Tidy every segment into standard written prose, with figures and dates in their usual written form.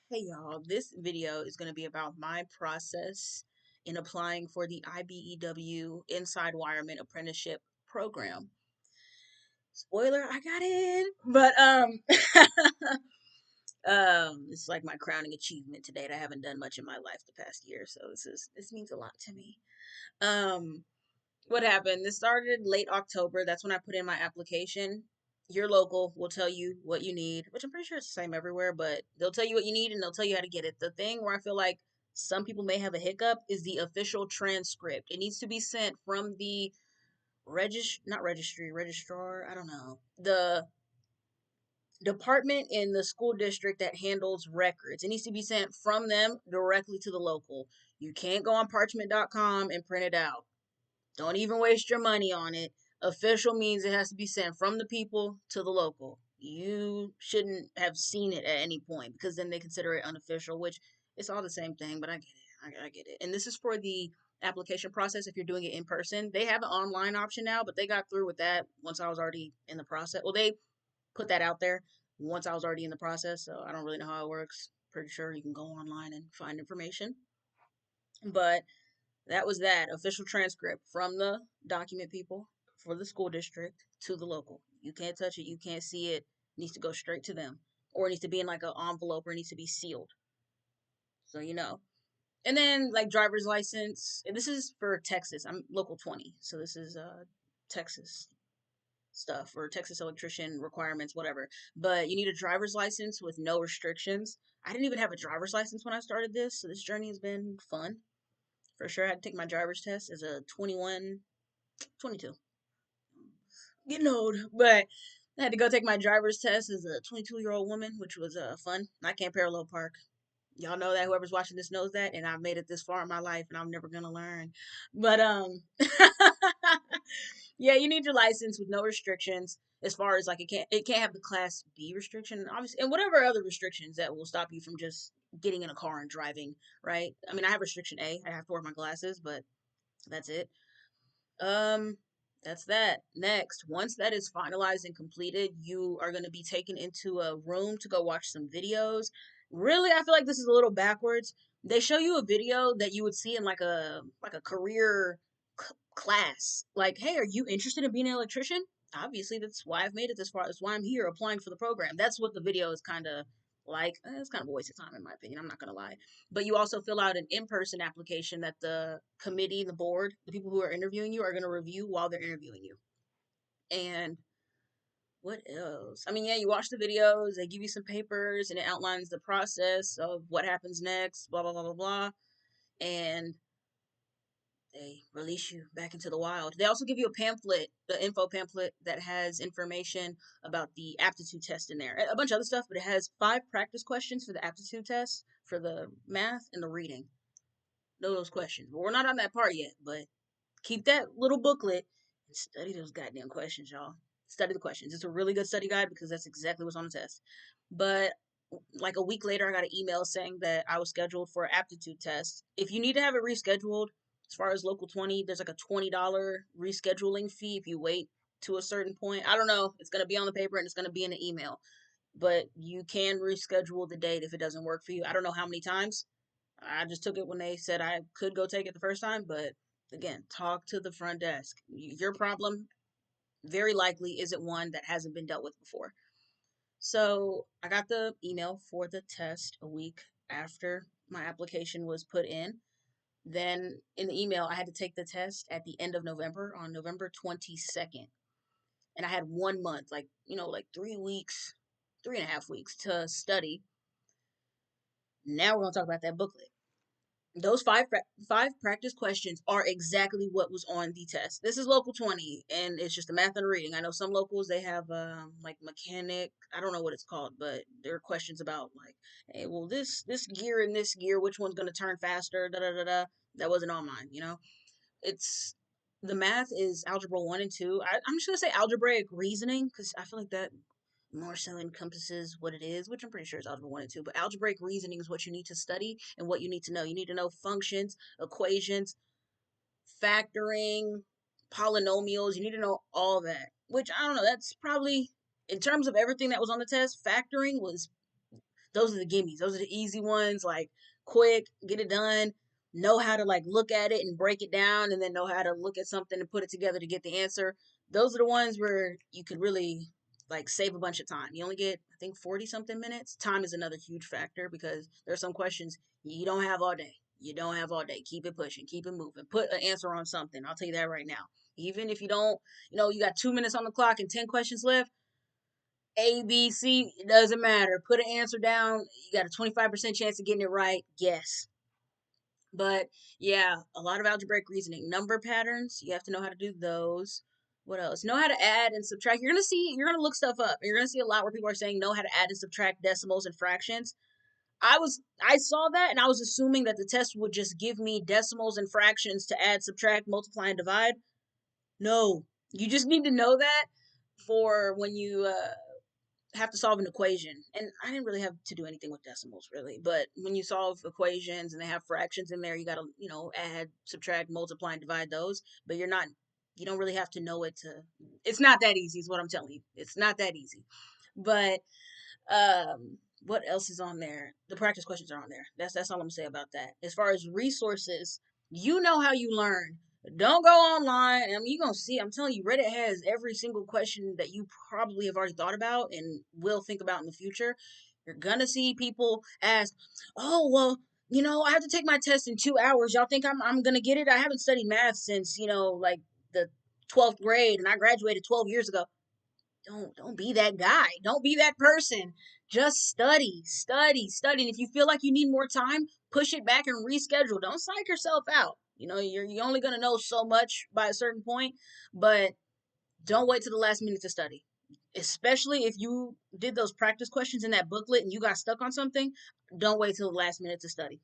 Hey y'all, this video is going to be about my process in applying for the IBEW Inside Wireman Apprenticeship program. Spoiler, I got in, but it's like my crowning achievement to date. I haven't done much in my life the past year, so this means a lot to me. Um what happened? This started late October. That's when I put in my application. Your local will tell you what you need, which I'm pretty sure it's the same everywhere, but they'll tell you what you need and they'll tell you how to get it. The thing where I feel like some people may have a hiccup is the official transcript. It needs to be sent from the not registry, registrar, I don't know. The department in the school district that handles records. It needs to be sent from them directly to the local. You can't go on parchment.com and print it out. Don't even waste your money on it. Official means it has to be sent from the people to the local. You shouldn't have seen it at any point because then they consider it unofficial, which it's all the same thing, but I get it. I get it. And this is for the application process if you're doing it in person. They have an online option now, but they got through with that once I was already in the process. Well, they put that out there once I was already in the process, so I don't really know how it works. Pretty sure you can go online and find information. But that was that official transcript from the document people for the school district to the local. You can't touch it. You can't see it. It needs to go straight to them, or it needs to be in like an envelope, or it needs to be sealed. So you know. And then like driver's license. And this is for Texas. I'm local 20, so this is Texas stuff or Texas electrician requirements, whatever. But you need a driver's license with no restrictions. I didn't even have a driver's license when I started this, so this journey has been fun for sure. I had to take my driver's test as a 21, 22. Getting old, but I had to go take my driver's test as a 22-year-old woman, which was fun. I can't parallel park. Y'all know that. Whoever's watching this knows that, and I've made it this far in my life, and I'm never gonna learn. But yeah, you need your license with no restrictions. As far as like it can't have the Class B restriction, obviously, and whatever other restrictions that will stop you from just getting in a car and driving. Right? I mean, I have restriction A. I have to wear my glasses, but that's it. Um, that's that. Next, once that is finalized and completed, you are going to be taken into a room to go watch some videos. Really, I feel like this is a little backwards. They show you a video that you would see in like a career class. Like, hey, are you interested in being an electrician? Obviously, that's why I've made it this far. That's why I'm here applying for the program. That's what the video is kind of like. It's kind of a waste of time, in my opinion. I'm not going to lie. But you also fill out an in-person application that the committee, the board, the people who are interviewing you are going to review while they're interviewing you. And what else? I mean, yeah, you watch the videos, they give you some papers, and it outlines the process of what happens next, blah, blah, blah, blah, blah. And they release you back into the wild. They also give you a pamphlet, the info pamphlet that has information about the aptitude test in there. A bunch of other stuff, but it has 5 practice questions for the aptitude test, for the math, and the reading. Know those questions. But we're not on that part yet, but keep that little booklet and study those goddamn questions, y'all. Study the questions. It's a really good study guide because that's exactly what's on the test. But like a week later, I got an email saying that I was scheduled for an aptitude test. If you need to have it rescheduled, as far as local 20, there's like a $20 rescheduling fee if you wait to a certain point. I don't know. It's going to be on the paper and it's going to be in the email. But you can reschedule the date if it doesn't work for you. I don't know how many times. I just took it when they said I could go take it the first time, but again, talk to the front desk. Your problem very likely isn't one that hasn't been dealt with before. So I got the email for the test a week after my application was put in. Then in the email, I had to take the test at the end of November on November 22nd. And I had 1 month, like 3 weeks, 3.5 weeks to study. Now we're going to talk about that booklet. Those five practice questions are exactly what was on the test. This is local 20, and it's just the math and reading. I know some locals they have like mechanic. I don't know what it's called, but there are questions about like, hey, well this gear and this gear, which one's gonna turn faster? Da da da da. That wasn't on mine. It's the math is algebra 1 and 2. I'm just gonna say algebraic reasoning because I feel like that more so encompasses what it is, which I'm pretty sure is algebra 1 and 2. But algebraic reasoning is what you need to study and what you need to know. You need to know functions, equations, factoring, polynomials. You need to know all that, which I don't know. That's probably, in terms of everything that was on the test, factoring was those are the gimmies. Those are the easy ones, like quick, get it done, know how to like look at it and break it down, and then know how to look at something and put it together to get the answer. Those are the ones where you could really like save a bunch of time. You only get, I think, 40 something minutes. Time is another huge factor because there are some questions you don't have all day. You don't have all day. Keep it pushing, keep it moving. Put an answer on something. I'll tell you that right now. Even if you don't, you got 2 minutes on the clock and 10 questions left, A, B, C, it doesn't matter. Put an answer down. You got a 25% chance of getting it right. Yes. But yeah, a lot of algebraic reasoning. Number patterns, you have to know how to do those. What else? Know how to add and subtract. You're gonna look stuff up. You're gonna see a lot where people are saying know how to add and subtract decimals and fractions. I saw that and I was assuming that the test would just give me decimals and fractions to add, subtract, multiply, and divide. No, you just need to know that for when you have to solve an equation. And I didn't really have to do anything with decimals really, but when you solve equations and they have fractions in there, you got to, add, subtract, multiply, and divide those, but you don't really have to know it to, it's not that easy is what I'm telling you. It's not that easy. But what else is on there? The practice questions are on there. That's all I'm gonna say about that. As far as resources, you know how you learn. Don't go online. I mean, you're gonna see. I'm telling you, Reddit has every single question that you probably have already thought about and will think about in the future. You're gonna see people ask, "Oh, well, I have to take my test in 2 hours. Y'all think I'm gonna get it? I haven't studied math since like the 12th grade, and I graduated 12 years ago." Don't be that guy. Don't be that person. Just study, study, study. And if you feel like you need more time, push it back and reschedule. Don't psych yourself out. You're only gonna know so much by a certain point, but don't wait to the last minute to study. Especially if you did those practice questions in that booklet and you got stuck on something, don't wait till the last minute to study.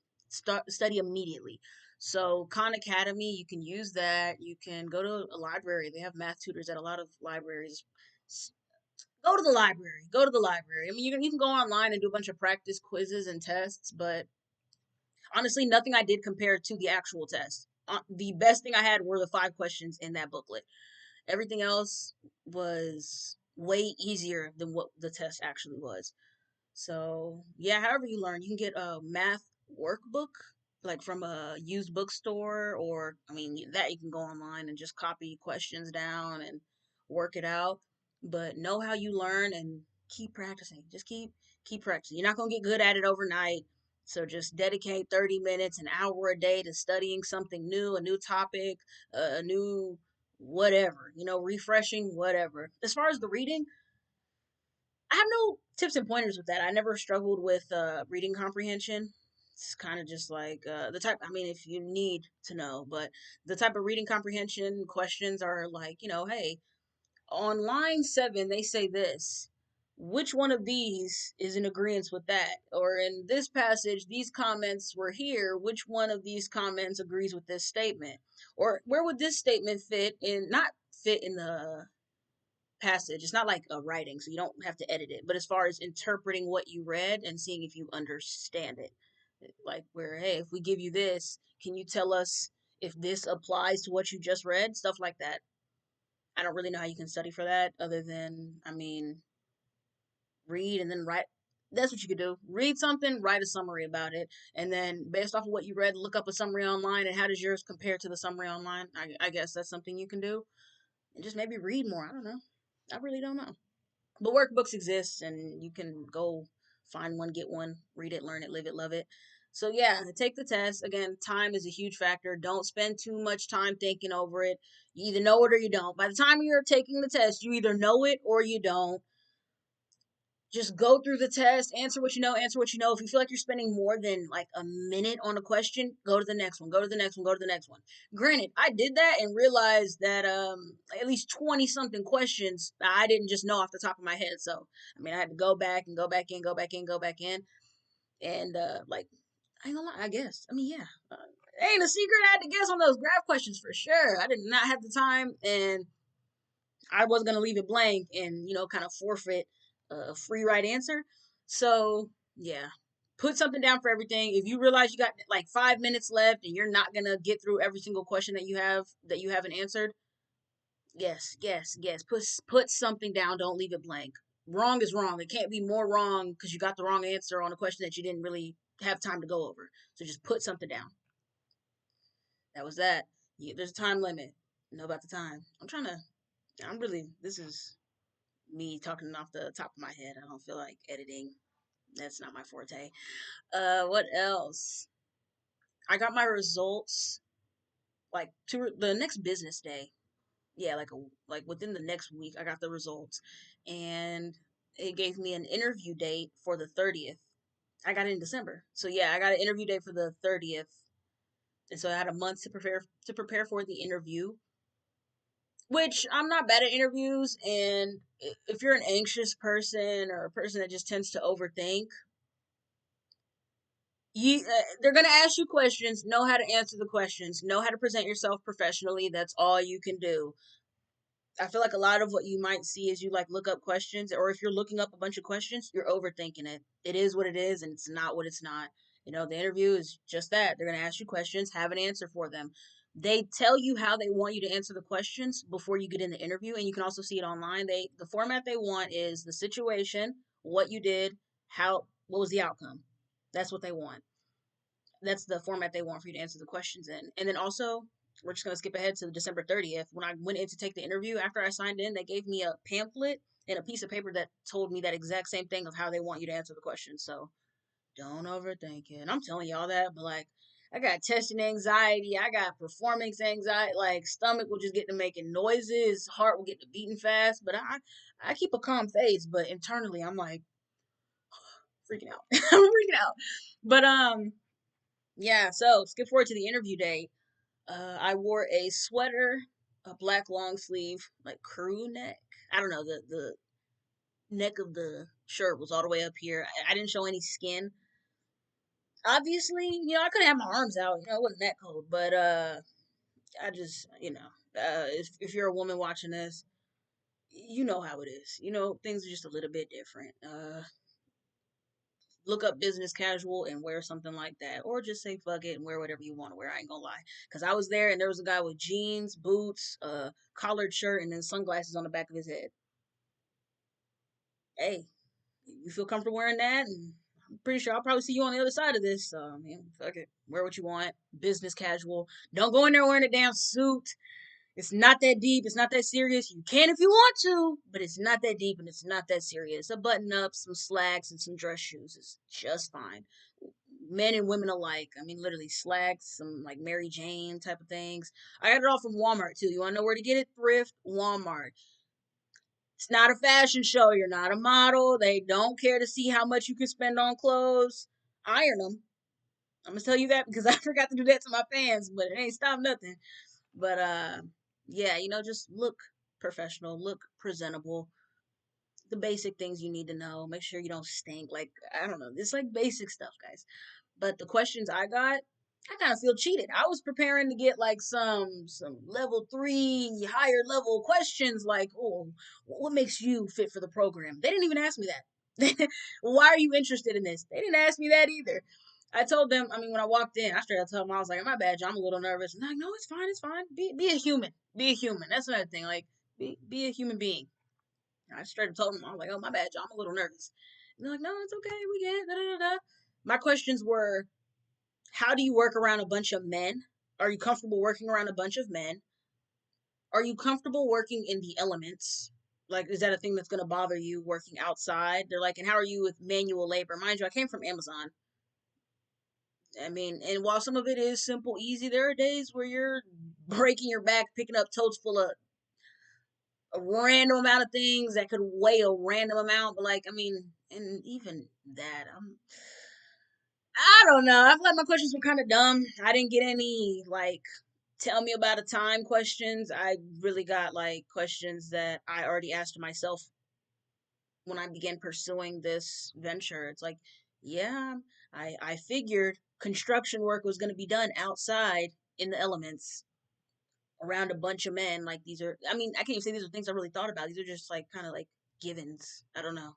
Study immediately. So Khan Academy, you can use that. You can go to a library. They have math tutors at a lot of libraries. Go to the library. Go to the library. I mean, you can go online and do a bunch of practice quizzes and tests, but honestly, nothing I did compared to the actual test. The best thing I had were the 5 questions in that booklet. Everything else was way easier than what the test actually was. So yeah, however you learn, you can get a math workbook like from a used bookstore, or I mean that you can go online and just copy questions down and work it out. But know how you learn and keep practicing. Just keep practicing. You're not gonna get good at it overnight. So just dedicate 30 minutes, an hour a day to studying something new, a new topic, a new whatever, refreshing, whatever. As far as the reading, I have no tips and pointers with that. I never struggled with reading comprehension. It's kind of just like the type, I mean, if you need to know, but the type of reading comprehension questions are like, hey, on line 7, they say this. Which one of these is in agreement with that? Or in this passage, these comments were here. Which one of these comments agrees with this statement? Or where would this statement not fit in the passage? It's not like a writing, so you don't have to edit it. But as far as interpreting what you read and seeing if you understand it, like where, hey, if we give you this, can you tell us if this applies to what you just read? Stuff like that. I don't really know how you can study for that other than, I mean, read and then write. That's what you could do. Read something, write a summary about it, and then based off of what you read, look up a summary online and how does yours compare to the summary online? I guess that's something you can do. And just maybe read more. I don't know. I really don't know. But workbooks exist and you can go find one, get one, read it, learn it, live it, love it. So yeah, take the test. Again, time is a huge factor. Don't spend too much time thinking over it. You either know it or you don't. By the time you're taking the test, you either know it or you don't. Just go through the test, answer what you know, answer what you know. If you feel like you're spending more than like a minute on a question, go to the next one, go to the next one, go to the next one. Granted, I did that and realized that at least 20 something questions I didn't just know off the top of my head. So, I mean, I had to go back and go back in, go back in, go back in. And like, I ain't gonna lie, I guess. I mean, yeah. Ain't a secret. I had to guess on those graph questions for sure. I did not have the time, and I wasn't gonna leave it blank and kind of forfeit a free right answer. So yeah, put something down for everything. If you realize you got like 5 minutes left and you're not gonna get through every single question that you haven't answered, yes, yes, yes. Put something down. Don't leave it blank. Wrong is wrong. It can't be more wrong because you got the wrong answer on a question that you didn't really have time to go over. So just put something down. That was that. There's a time limit. Know about the time. This is me talking off the top of my head. I don't feel like editing. That's not my forte. What else? I got my results like the next business day. Yeah, like within the next week, I got the results, and it gave me an interview date for the 30th. I got it in December, so yeah, I got an interview date for the 30th, and so I had a month to prepare for the interview. Which I'm not bad at interviews, and if you're an anxious person or a person that just tends to overthink, they're gonna ask you questions. Know how to answer the questions. Know how to present yourself professionally. That's all you can do. I feel like a lot of what you might see is you like look up questions, or if you're looking up a bunch of questions, you're overthinking it. It is what it is, and it's not what it's not. The interview is just that. They're going to ask you questions, have an answer for them. They tell you how they want you to answer the questions before you get in the interview, and you can also see it online. The format they want is the situation, what you did, what was the outcome. That's what they want. That's the format they want for you to answer the questions in. And then also, we're just going to skip ahead to December 30th. When I went in to take the interview, after I signed in, they gave me a pamphlet and a piece of paper that told me that exact same thing of how they want you to answer the questions. So don't overthink it. And I'm telling y'all that, but like, I got testing anxiety. I got performance anxiety. Like, stomach will just get to making noises. Heart will get to beating fast. But I keep a calm face. But internally, I'm like freaking out. I'm freaking out. But yeah. So skip forward to the interview day. I wore a sweater, a black long sleeve, like crew neck. I don't know, the neck of the shirt was all the way up here. I didn't show any skin. Obviously, I could have my arms out. It wasn't that cold, but I just, if you're a woman watching this, you know how it is. Things are just a little bit different. Look up business casual and wear something like that, or just say fuck it and wear whatever you want to wear. I ain't gonna lie, because I was there and there was a guy with jeans, boots, collared shirt, and then sunglasses on the back of his head. Hey, you feel comfortable wearing that? And I'm pretty sure I'll probably see you on the other side of this. So, man, fuck it, wear what you want. Business casual. Don't go in there wearing a damn suit. It's not that deep. It's not that serious. You can if you want to, but it's not that deep and it's not that serious. A button up, some slacks, and some dress shoes is just fine. Men and women alike. I mean, literally slacks, some like Mary Jane type of things. I got it all from Walmart too. You want to know where to get it? Thrift, Walmart. It's not a fashion show. You're not a model. They don't care to see how much you can spend on clothes. Iron them. I'm gonna tell you that because I forgot to do that to my fans, but it ain't stopped nothing. But yeah, just look professional, look presentable. The basic things you need to know. Make sure you don't stink. Like, I don't know, it's like basic stuff, guys. But the questions I kind of feel cheated. I was preparing to get like some level 3 higher level questions like, oh, what makes you fit for the program? They didn't even ask me that. Why are you interested in this? They didn't ask me that either. I told them, I mean, when I walked in, I straight up told them, I was like, my bad, John, I'm a little nervous. And they're like, no, it's fine. Be a human. Be a human. That's another thing. Like, be a human being. I straight up told them, I was like, oh, my bad, John, I'm a little nervous. And they're like, no, it's okay. We get it. Da, da, da, da. My questions were, how do you work around a bunch of men? Are you comfortable working around a bunch of men? Are you comfortable working in the elements? Like, is that a thing that's going to bother you working outside? They're like, and how are you with manual labor? Mind you, I came from Amazon. I mean, and while some of it is simple, easy, there are days where you're breaking your back, picking up totes full of a random amount of things that could weigh a random amount. But, like, I mean, and even that, I don't know. I feel like my questions were kind of dumb. I didn't get any, like, tell me about a time questions. I really got, like, questions that I already asked myself when I began pursuing this venture. It's like, yeah, I figured construction work was going to be done outside in the elements around a bunch of men. Like, these are, I mean, I can't even say these are things I really thought about. These are just, like, kind of like givens. I don't know.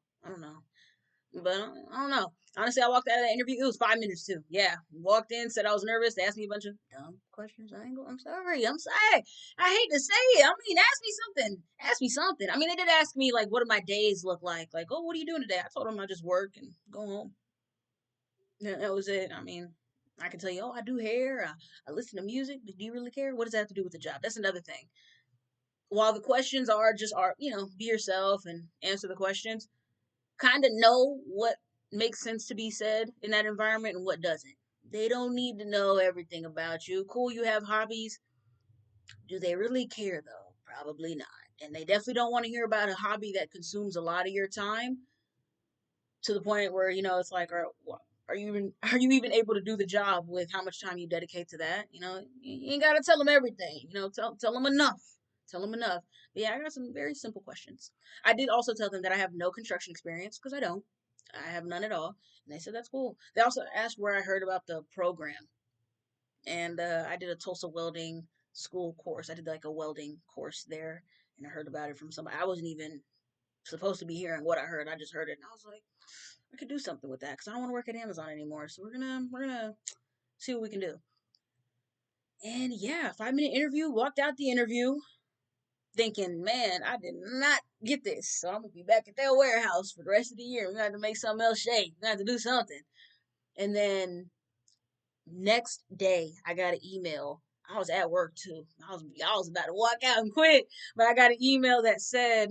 But I don't know. Honestly, I walked out of that interview. It was 5 minutes too. Yeah, walked in, said I was nervous. They asked me a bunch of dumb questions. I'm sorry. I'm sorry. I hate to say it. I mean, ask me something. Ask me something. I mean, they did ask me like, what do my days look like? Like, oh, what are you doing today? I told them I just work and go home. Yeah, that was it. I mean, I can tell you, oh, I do hair. I listen to music. Do you really care? What does that have to do with the job? That's another thing. While the questions are be yourself and answer the questions, kind of know what makes sense to be said in that environment and what doesn't. They don't need to know everything about you. Cool, you have hobbies. Do they really care though? Probably not. And they definitely don't want to hear about a hobby that consumes a lot of your time to the point where it's like, are you even able to do the job with how much time you dedicate to that? You ain't gotta tell them everything. Tell them enough. Tell them enough. But yeah, I got some very simple questions. I did also tell them that I have no construction experience because I don't. I have none at all. And they said that's cool. They also asked where I heard about the program, and I did a Tulsa welding school course. I did like a welding course there, and I heard about it from somebody. I wasn't even supposed to be hearing what I heard. I just heard it, and I was like, I could do something with that because I don't want to work at Amazon anymore. So we're gonna see what we can do. And yeah, 5 minute interview. Walked out the interview thinking, man, I did not get this. So I'm gonna be back at that warehouse for the rest of the year. We're gonna have to make something else shake. We're gonna have to do something. And then next day, I got an email. I was at work too. I was about to walk out and quit, but I got an email that said,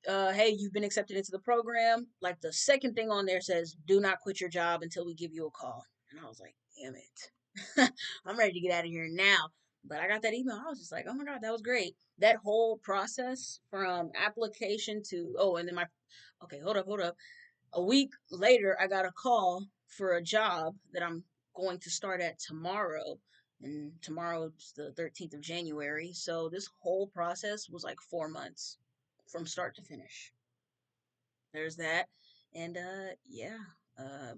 "Hey, you've been accepted into the program." Like the second thing on there says, "Do not quit your job until we give you a call." And I was like, "Damn it, I'm ready to get out of here now." But I got that email. I was just like, "Oh my god, that was great." That whole process from application to and then my okay, hold up. A week later, I got a call for a job that I'm going to start at tomorrow. And tomorrow's the 13th of January. So this whole process was like 4 months from start to finish. There's that. And yeah.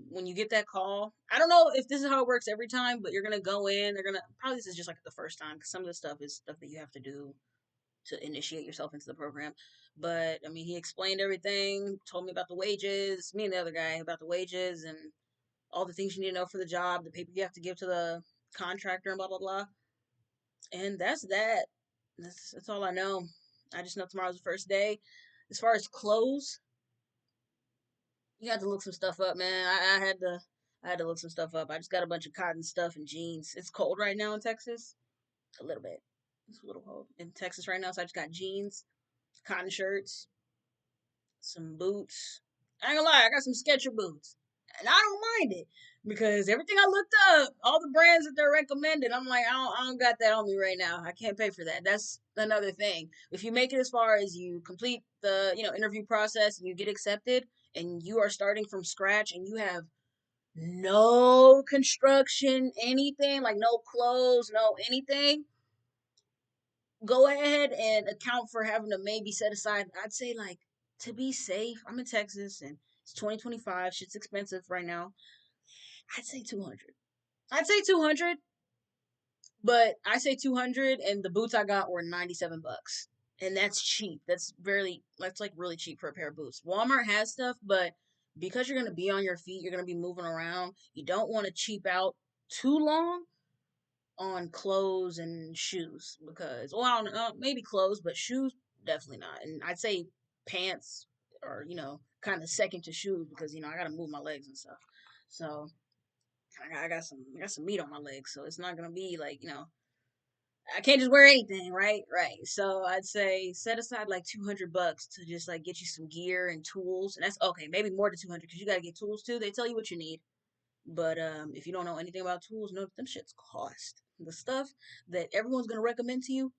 When you get that call, I don't know if this is how it works every time, but you're gonna go in. They're gonna probably this is just like the first time because some of the stuff is stuff that you have to do to initiate yourself into the program. But I mean, he explained everything, told me about the wages, me and the other guy about the wages and all the things you need to know for the job, the paper you have to give to the contractor, and blah blah blah. And that's that. That's all I know. I just know tomorrow's the first day. As far as clothes, you got to look some stuff up, man. I had to look some stuff up. I just got a bunch of cotton stuff and jeans. It's cold right now in Texas, a little bit. It's a little cold in Texas right now, so I just got jeans, cotton shirts, some boots. I ain't gonna lie, I got some Sketcher boots, and I don't mind it because everything I looked up, all the brands that they're recommended, I'm like, I don't got that on me right now. I can't pay for that. That's another thing. If you make it as far as you complete the interview process and you get accepted, and you are starting from scratch, and you have no construction, anything like no clothes, no anything, go ahead and account for having to maybe set aside, I'd say, like, to be safe. I'm in Texas and it's 2025. Shit's expensive right now. I'd say 200. I'd say 200, but I say 200 and the boots I got were 97 bucks. And that's cheap. That's like really cheap for a pair of boots. Walmart has stuff, but because you're going to be on your feet, you're going to be moving around, you don't want to cheap out too long on clothes and shoes because well, I don't know, maybe clothes, but shoes definitely not. And I'd say pants are kind of second to shoes because I got to move my legs and stuff. So I got some meat on my legs, so it's not gonna be like I can't just wear anything, right? Right. So I'd say set aside like $200 to just like get you some gear and tools, and that's okay. Maybe more than 200 because you got to get tools too. They tell you what you need. But if you don't know anything about tools, no, them shits cost. The stuff that everyone's gonna recommend to you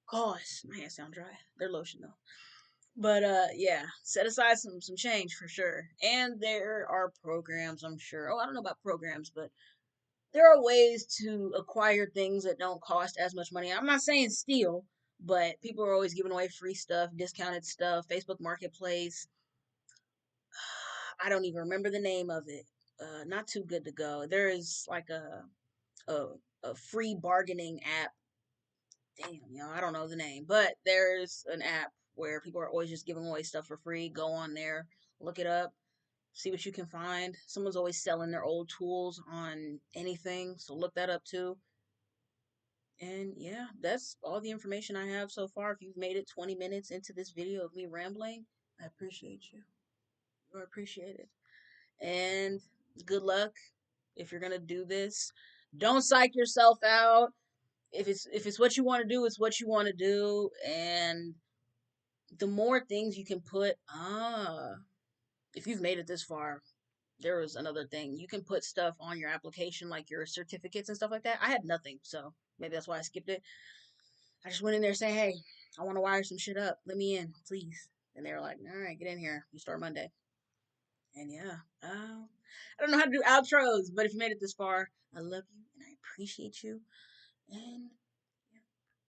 costs. My hands sound dry. They're lotion though. But yeah, set aside some change for sure. And there are programs, I'm sure. Oh, I don't know about programs, but there are ways to acquire things that don't cost as much money. I'm not saying steal, but people are always giving away free stuff, discounted stuff, Facebook Marketplace. I don't even remember the name of it. Not too good to go. There is like a a free bargaining app. Damn, I don't know the name, but there's an app where people are always just giving away stuff for free. Go on there, Look it up, see what you can find. Someone's always selling their old tools on anything, so look that up too. And yeah, that's all the information I have so far. If you've made it 20 minutes into this video of me rambling, I appreciate you. You're appreciated. And good luck if you're gonna do this. Don't psych yourself out. If it's what you want to do, it's what you want to do. And the more things you can put, if you've made it this far, there was another thing. You can put stuff on your application, like your certificates and stuff like that. I had nothing, so maybe that's why I skipped it. I just went in there saying, hey, I want to wire some shit up. Let me in, please. And they were like, all right, get in here. You start Monday. And yeah, I don't know how to do outros, but if you made it this far, I love you and I appreciate you. And